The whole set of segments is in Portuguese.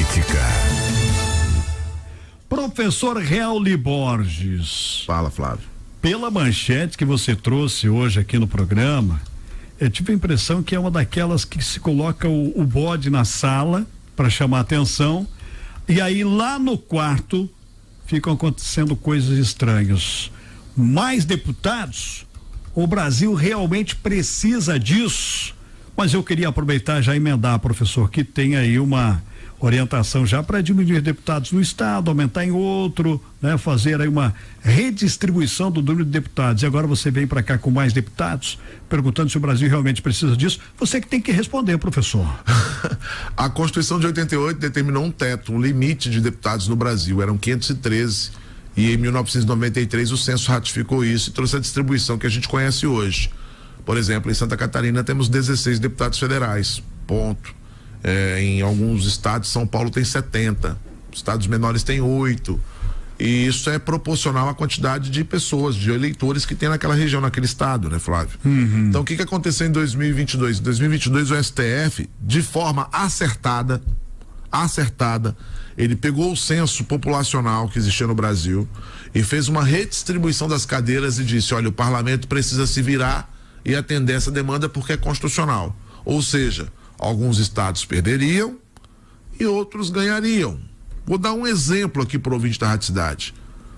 política. Professor Reauli Borges. Fala, Flávio. Pela manchete que você trouxe hoje aqui no programa, eu tive a impressão que é uma daquelas que se coloca o bode na sala para chamar atenção, e aí lá no quarto ficam acontecendo coisas estranhas. Mais deputados? O Brasil realmente precisa disso? Mas eu queria aproveitar e já emendar, professor, que tem aí uma orientação já para diminuir deputados no estado, aumentar em outro, né? Fazer aí uma redistribuição do número de deputados. E agora você vem para cá com mais deputados, perguntando se o Brasil realmente precisa disso. Você que tem que responder, professor. A Constituição de 88 determinou um teto, um limite de deputados no Brasil. Eram 513. E em 1993 o censo ratificou isso e trouxe a distribuição que a gente conhece hoje. Por exemplo, em Santa Catarina temos 16 deputados federais. Ponto. Em alguns estados, São Paulo tem 70, estados menores tem 8, e isso é proporcional à quantidade de pessoas, de eleitores que tem naquela região, naquele estado, né, Flávio? Então o que aconteceu em 2022? Em 2022 o STF, de forma acertada, ele pegou o censo populacional que existia no Brasil e fez uma redistribuição das cadeiras e disse: olha, o parlamento precisa se virar e atender essa demanda porque é constitucional. Ou seja, alguns estados perderiam e outros ganhariam. Vou dar um exemplo aqui para o ouvinte da Rádio Cidade.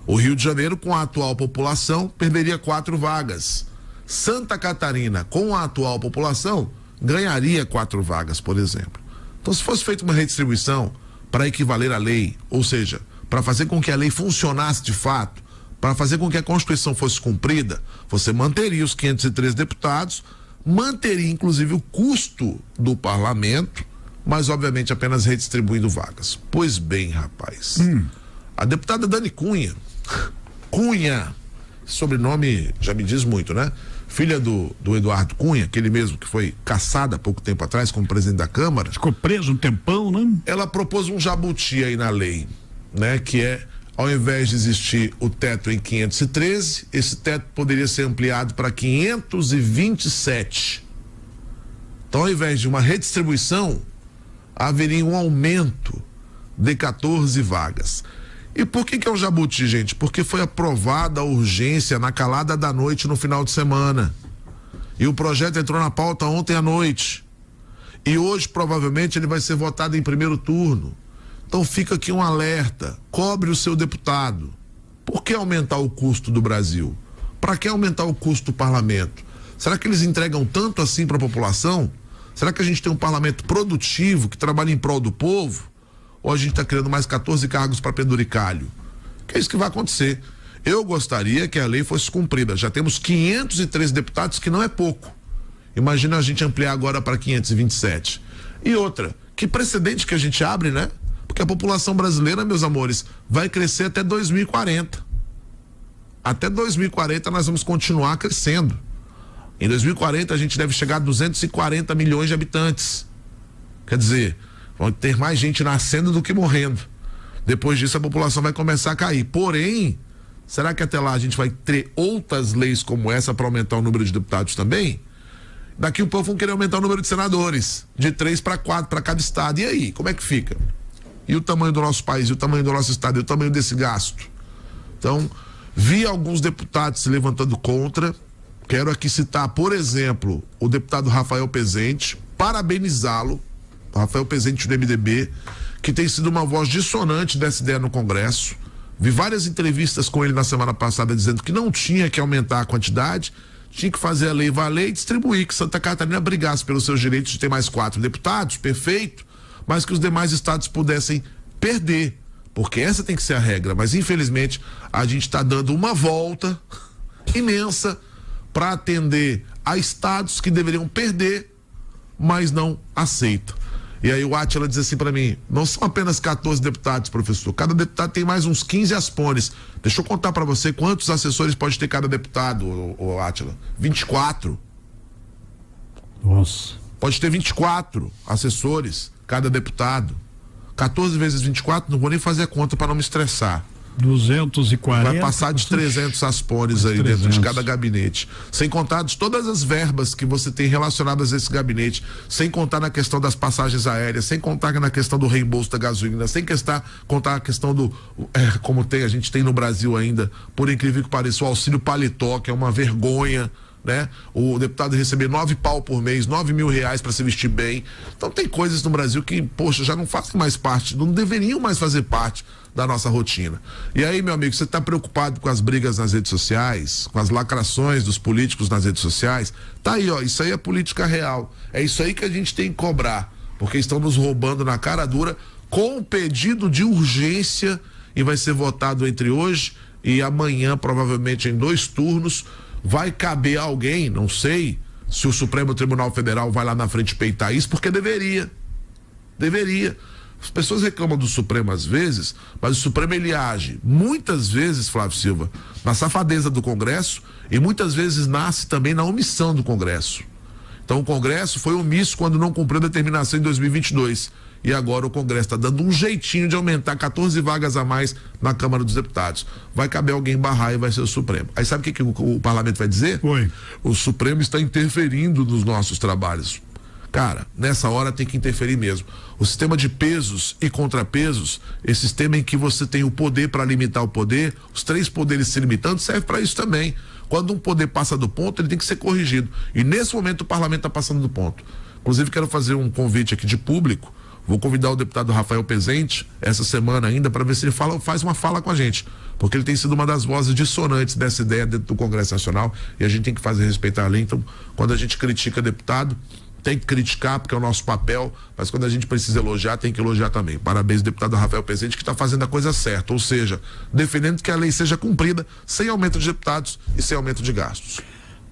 O Rio de Janeiro, com a atual população, perderia 4 vagas. Santa Catarina, com a atual população, ganharia 4 vagas, por exemplo. Então, se fosse feita uma redistribuição para equivaler à lei, ou seja, para fazer com que a lei funcionasse de fato, para fazer com que a Constituição fosse cumprida, você manteria os 503 deputados, manteria inclusive o custo do parlamento, mas obviamente apenas redistribuindo vagas. Pois bem, rapaz, a deputada Dani Cunha, sobrenome já me diz muito, né? Filha do Eduardo Cunha, aquele mesmo que foi caçado há pouco tempo atrás como presidente da Câmara. Ficou preso um tempão, né? Ela propôs um jabuti aí na lei, né? Que é, ao invés de existir o teto em 513, esse teto poderia ser ampliado para 527. Então, ao invés de uma redistribuição, haveria um aumento de 14 vagas. E por que é um jabuti, gente? Porque foi aprovada a urgência na calada da noite no final de semana. E o projeto entrou na pauta ontem à noite. E hoje, provavelmente, ele vai ser votado em primeiro turno. Então fica aqui um alerta, cobre o seu deputado. Por que aumentar o custo do Brasil? Para que aumentar o custo do parlamento? Será que eles entregam tanto assim para a população? Será que a gente tem um parlamento produtivo que trabalha em prol do povo? Ou a gente está criando mais 14 cargos para penduricalho? Que é isso que vai acontecer. Eu gostaria que a lei fosse cumprida. Já temos 503 deputados, que não é pouco. Imagina a gente ampliar agora para 527. E outra, que precedente que a gente abre, né? Porque a população brasileira, meus amores, vai crescer até 2040. Até 2040 nós vamos continuar crescendo. Em 2040 a gente deve chegar a 240 milhões de habitantes. Quer dizer, vão ter mais gente nascendo do que morrendo. Depois disso a população vai começar a cair. Porém, será que até lá a gente vai ter outras leis como essa para aumentar o número de deputados também? Daqui o povo vão querer aumentar o número de senadores, de 3 para 4 para cada estado. E aí, como é que fica? E o tamanho do nosso país, e o tamanho do nosso estado, e o tamanho desse gasto? Então, vi alguns deputados se levantando contra. Quero aqui citar, por exemplo, o deputado Rafael Pezente, parabenizá-lo, Rafael Pezente do MDB, que tem sido uma voz dissonante dessa ideia no Congresso. Vi várias entrevistas com ele na semana passada dizendo que não tinha que aumentar a quantidade, tinha que fazer a lei valer e distribuir, que Santa Catarina brigasse pelos seus direitos de ter mais 4 deputados, perfeito, mas que os demais estados pudessem perder, porque essa tem que ser a regra. Mas infelizmente a gente está dando uma volta imensa para atender a estados que deveriam perder, mas não aceitam. E aí o Átila diz assim para mim: não são apenas 14 deputados, professor, cada deputado tem mais uns 15 aspones. Deixa eu contar para você quantos assessores pode ter cada deputado, o Átila. 24. Nossa. Pode ter 24 assessores cada deputado. 14 vezes 24, não vou nem fazer a conta para não me estressar. 240. Vai passar de 300 aspones aí 300. dentro de cada gabinete. Sem contar de todas as verbas que você tem relacionadas a esse gabinete, sem contar na questão das passagens aéreas, sem contar na questão do reembolso da gasolina, sem contar a questão do, como a gente tem no Brasil ainda, por incrível que pareça, o auxílio paletó, que é uma vergonha, né? O deputado receber 9 pau por mês, 9 mil reais para se vestir bem. Então tem coisas no Brasil que, poxa, já não fazem mais parte, não deveriam mais fazer parte da nossa rotina. E aí, meu amigo, você está preocupado com as brigas nas redes sociais, com as lacrações dos políticos nas redes sociais? Tá aí, ó, isso aí é política real. É isso aí que a gente tem que cobrar, porque estão nos roubando na cara dura com um pedido de urgência e vai ser votado entre hoje e amanhã, provavelmente em 2 turnos. Vai caber a alguém, não sei se o Supremo Tribunal Federal vai lá na frente peitar isso, porque deveria. As pessoas reclamam do Supremo às vezes, mas o Supremo ele age muitas vezes, Flávio Silva, na safadeza do Congresso e muitas vezes nasce também na omissão do Congresso. Então o Congresso foi omisso quando não cumpriu a determinação em 2022 e agora o Congresso está dando um jeitinho de aumentar 14 vagas a mais na Câmara dos Deputados. Vai caber alguém barrar e vai ser o Supremo. Aí sabe o que o Parlamento vai dizer? Oi. O Supremo está interferindo nos nossos trabalhos. Cara, nessa hora tem que interferir mesmo. O sistema de pesos e contrapesos, esse sistema em que você tem o poder para limitar o poder, os 3 poderes se limitando, serve para isso também. Quando um poder passa do ponto, ele tem que ser corrigido. E nesse momento o parlamento está passando do ponto. Inclusive quero fazer um convite aqui de público. Vou convidar o deputado Rafael Pezente essa semana ainda para ver se ele faz uma fala com a gente, porque ele tem sido uma das vozes dissonantes dessa ideia dentro do Congresso Nacional e a gente tem que fazer respeitar a lei. Então, quando a gente critica deputado, tem que criticar porque é o nosso papel, mas quando a gente precisa elogiar, tem que elogiar também. Parabéns, deputado Rafael Pezente, que está fazendo a coisa certa, ou seja, defendendo que a lei seja cumprida sem aumento de deputados e sem aumento de gastos.